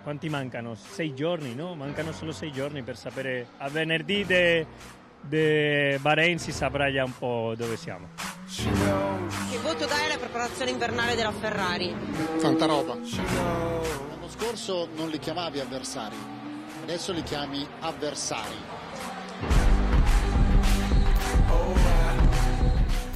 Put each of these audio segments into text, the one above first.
quanti mancano? 6 giorni, no? Mancano solo 6 giorni per sapere. A venerdì di Bahrain si saprà già un po' dove siamo. Che voto dai alla preparazione invernale della Ferrari? Tanta roba. L'anno scorso non li chiamavi avversari, adesso li chiami avversari.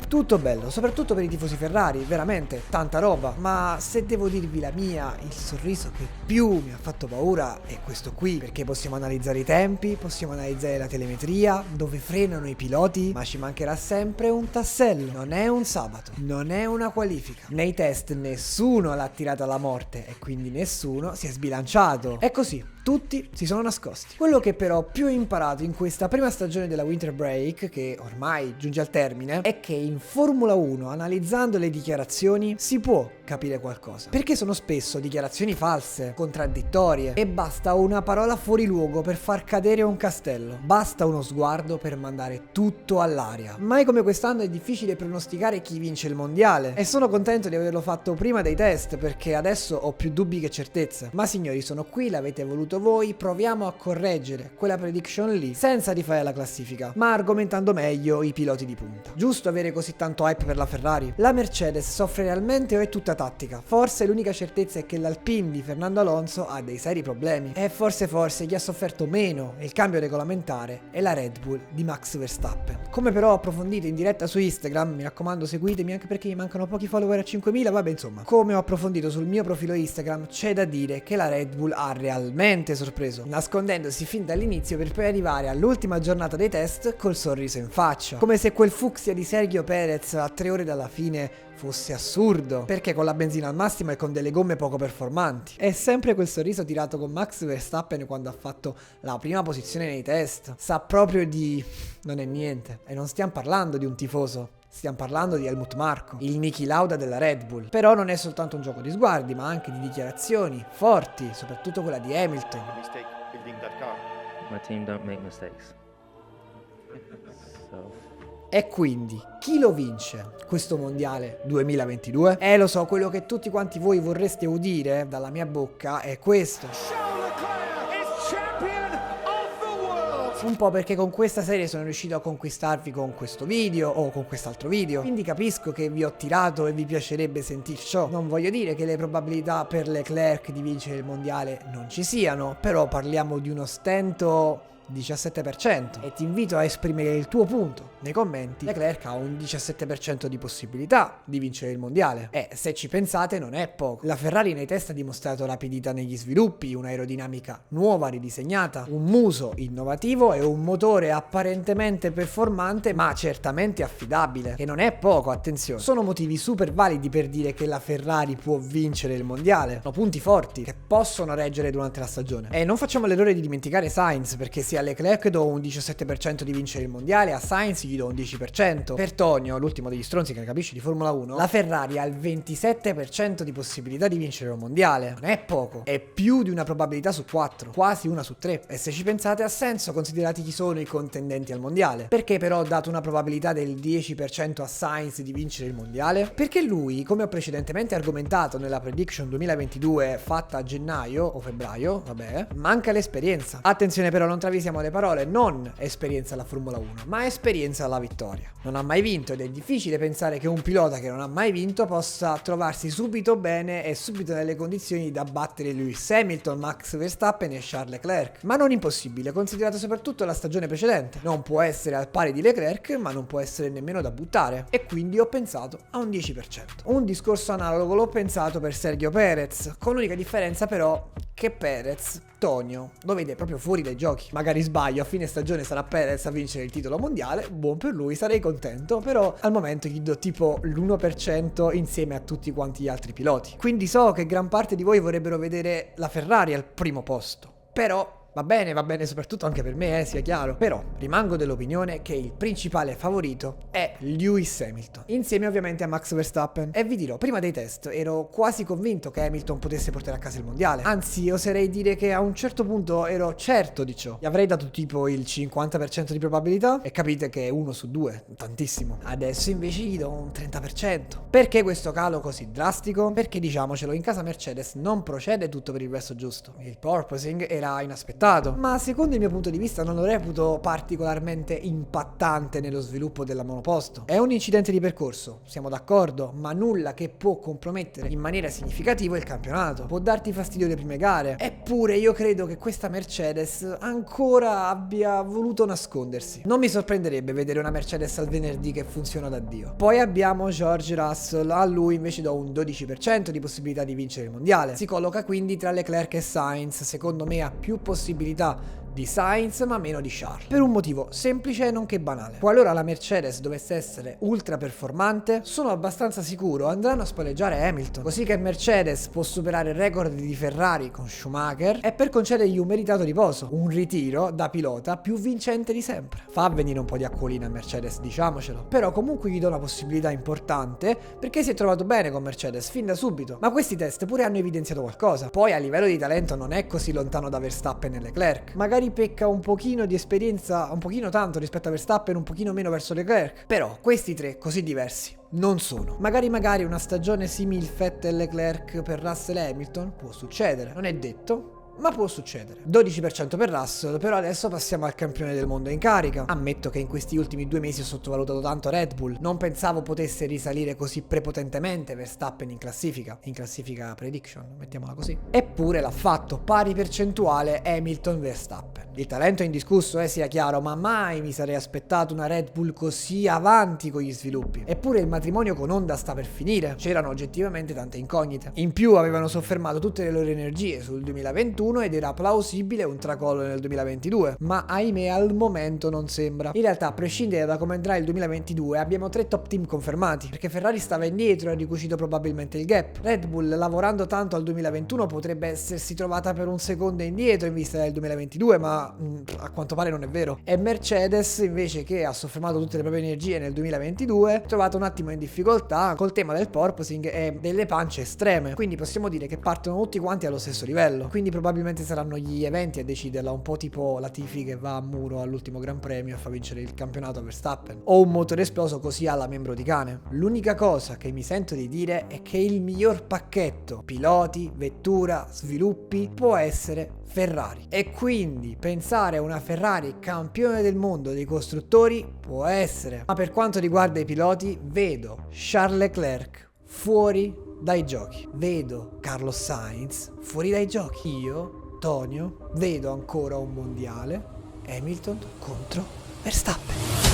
Tutto bello, soprattutto per i tifosi Ferrari, veramente tanta roba, ma se devo dirvi la mia, il sorriso che più mi ha fatto paura è questo qui, perché possiamo analizzare i tempi, possiamo analizzare la telemetria, dove frenano i piloti, ma ci mancherà sempre un tassello. Non è un sabato, non è una qualifica. Nei test nessuno l'ha tirata alla morte e quindi nessuno si è sbilanciato. È così. Tutti si sono nascosti. Quello che però più ho imparato in questa prima stagione della Winter Break, che ormai giunge al termine, è che in Formula 1, analizzando le dichiarazioni, si può capire qualcosa. Perché sono spesso dichiarazioni false, contraddittorie, e basta una parola fuori luogo per far cadere un castello. Basta uno sguardo per mandare tutto all'aria. Mai come quest'anno è difficile pronosticare chi vince il mondiale, e sono contento di averlo fatto prima dei test, perché adesso ho più dubbi che certezze. Ma signori, sono qui, l'avete voluto voi, proviamo a correggere quella prediction lì senza rifare la classifica, ma argomentando meglio i piloti di punta. Giusto avere così tanto hype per la Ferrari? La Mercedes soffre realmente o è tutta tattica? Forse l'unica certezza è che l'Alpine di Fernando Alonso ha dei seri problemi, e forse chi ha sofferto meno il cambio regolamentare è la Red Bull di Max Verstappen. Come però ho approfondito in diretta su Instagram, mi raccomando seguitemi anche perché mi mancano pochi follower a 5.000, vabbè insomma, come ho approfondito sul mio profilo Instagram, c'è da dire che la Red Bull ha realmente sorpreso, nascondendosi fin dall'inizio per poi arrivare all'ultima giornata dei test col sorriso in faccia, come se quel fucsia di Sergio Perez a 3 ore dalla fine fosse assurdo, perché con la benzina al massimo e con delle gomme poco performanti. È sempre quel sorriso tirato con Max Verstappen quando ha fatto la prima posizione nei test, sa proprio di non è niente, e non stiamo parlando di un tifoso. Stiamo parlando di Helmut Marko, il Niki Lauda della Red Bull. Però non è soltanto un gioco di sguardi, ma anche di dichiarazioni forti, soprattutto quella di Hamilton. My team don't make mistakes. E quindi, chi lo vince questo mondiale 2022? Lo so, quello che tutti quanti voi vorreste udire dalla mia bocca è questo. Un po' perché con questa serie sono riuscito a conquistarvi con questo video o con quest'altro video, quindi capisco che vi ho tirato e vi piacerebbe sentir ciò. Non voglio dire che le probabilità per Leclerc di vincere il mondiale non ci siano, però parliamo di uno stento 17%, e ti invito a esprimere il tuo punto nei commenti. Leclerc ha un 17% di possibilità di vincere il mondiale, e se ci pensate non è poco. La Ferrari nei test ha dimostrato rapidità negli sviluppi, un'aerodinamica nuova ridisegnata, un muso innovativo e un motore apparentemente performante ma certamente affidabile, che non è poco, attenzione. Sono motivi super validi per dire che la Ferrari può vincere il mondiale, sono punti forti che possono reggere durante la stagione. E non facciamo l'errore di dimenticare Sainz, perché sia a Leclerc do un 17% di vincere il mondiale, a Sainz gli do un 10%. Per Tonio, l'ultimo degli stronzi che ne capisce di Formula 1, la Ferrari ha il 27% di possibilità di vincere il mondiale. Non è poco, è più di una probabilità su 4, quasi una su 3. E se ci pensate ha senso, considerati chi sono i contendenti al mondiale. Perché però ho dato una probabilità del 10% a Sainz di vincere il mondiale? Perché lui, come ho precedentemente argomentato nella prediction 2022 fatta a gennaio o febbraio, vabbè, manca l'esperienza. Attenzione però, non travisiamo le parole, non esperienza alla Formula 1, ma esperienza alla vittoria. Non ha mai vinto ed è difficile pensare che un pilota che non ha mai vinto possa trovarsi subito bene e subito nelle condizioni da battere Lewis Hamilton, Max Verstappen e Charles Leclerc. Ma non impossibile, considerato soprattutto la stagione precedente. Non può essere al pari di Leclerc, ma non può essere nemmeno da buttare. E quindi ho pensato a un 10%. Un discorso analogo l'ho pensato per Sergio Perez, con l'unica differenza però che Perez, Tonio, lo vede proprio fuori dai giochi. Magari sbaglio, a fine stagione sarà Perez a vincere il titolo mondiale, buon per lui, sarei contento, però al momento gli do tipo l'1% insieme a tutti quanti gli altri piloti. Quindi so che gran parte di voi vorrebbero vedere la Ferrari al primo posto, però Va bene soprattutto anche per me, sia chiaro. Però rimango dell'opinione che il principale favorito è Lewis Hamilton, insieme ovviamente a Max Verstappen. E vi dirò, prima dei test ero quasi convinto che Hamilton potesse portare a casa il mondiale. Anzi, oserei dire che a un certo punto ero certo di ciò. Gli avrei dato tipo il 50% di probabilità e capite che è 1 su 2, tantissimo. Adesso invece gli do un 30%. Perché questo calo così drastico? Perché diciamocelo, in casa Mercedes non procede tutto per il verso giusto. Il porpoising era inaspettato, ma secondo il mio punto di vista non lo reputo particolarmente impattante nello sviluppo della monoposto. È un incidente di percorso, siamo d'accordo, ma nulla che può compromettere in maniera significativa il campionato. Può darti fastidio le prime gare, eppure io credo che questa Mercedes ancora abbia voluto nascondersi. Non mi sorprenderebbe vedere una Mercedes al venerdì che funziona da Dio. Poi abbiamo George Russell, a lui invece do un 12% di possibilità di vincere il mondiale. Si colloca quindi tra Leclerc e Sainz, secondo me ha più possibilità di Sainz ma meno di Charles, per un motivo semplice e nonché banale. Qualora la Mercedes dovesse essere ultra performante, sono abbastanza sicuro andranno a spalleggiare Hamilton, così che Mercedes può superare il record di Ferrari con Schumacher e per concedergli un meritato riposo, un ritiro da pilota più vincente di sempre. Fa venire un po' di acquolina a Mercedes, diciamocelo, però comunque gli do una possibilità importante perché si è trovato bene con Mercedes fin da subito, ma questi test pure hanno evidenziato qualcosa. Poi a livello di talento non è così lontano da Verstappen e Leclerc, magari pecca un pochino di esperienza, un pochino tanto rispetto a Verstappen, un pochino meno verso Leclerc, però questi tre così diversi non sono. Magari una stagione simile Vettel-Leclerc per Russell e Hamilton può succedere, non è detto, ma può succedere. 12% per Russell, però adesso passiamo al campione del mondo in carica. Ammetto che in questi ultimi 2 mesi ho sottovalutato tanto Red Bull, non pensavo potesse risalire così prepotentemente Verstappen in classifica prediction, mettiamola così. Eppure l'ha fatto, pari percentuale Hamilton-Verstappen. Il talento è indiscusso, sia chiaro, ma mai mi sarei aspettato una Red Bull così avanti con gli sviluppi. Eppure il matrimonio con Honda sta per finire, c'erano oggettivamente tante incognite. In più avevano soffermato tutte le loro energie sul 2021 ed era plausibile un tracollo nel 2022, ma ahimè al momento non sembra. In realtà, a prescindere da come andrà il 2022, abbiamo 3 top team confermati, perché Ferrari stava indietro e ha ricucito probabilmente il gap. Red Bull, lavorando tanto al 2021, potrebbe essersi trovata per un secondo indietro in vista del 2022, ma a quanto pare non è vero. E Mercedes, invece, che ha soffermato tutte le proprie energie nel 2022, è trovata un attimo in difficoltà col tema del porpoising e delle pance estreme, quindi possiamo dire che partono tutti quanti allo stesso livello, quindi probabilmente saranno gli eventi a deciderla, un po' tipo Latifi che va a muro all'ultimo Gran Premio e fa vincere il campionato a Verstappen, o un motore esploso così alla membro di cane. L'unica cosa che mi sento di dire è che il miglior pacchetto piloti, vettura, sviluppi può essere Ferrari, e quindi pensare a una Ferrari campione del mondo dei costruttori può essere. Ma per quanto riguarda i piloti, vedo Charles Leclerc fuori dai giochi, vedo Carlos Sainz fuori dai giochi, io, Tonio, vedo ancora un mondiale Hamilton contro Verstappen.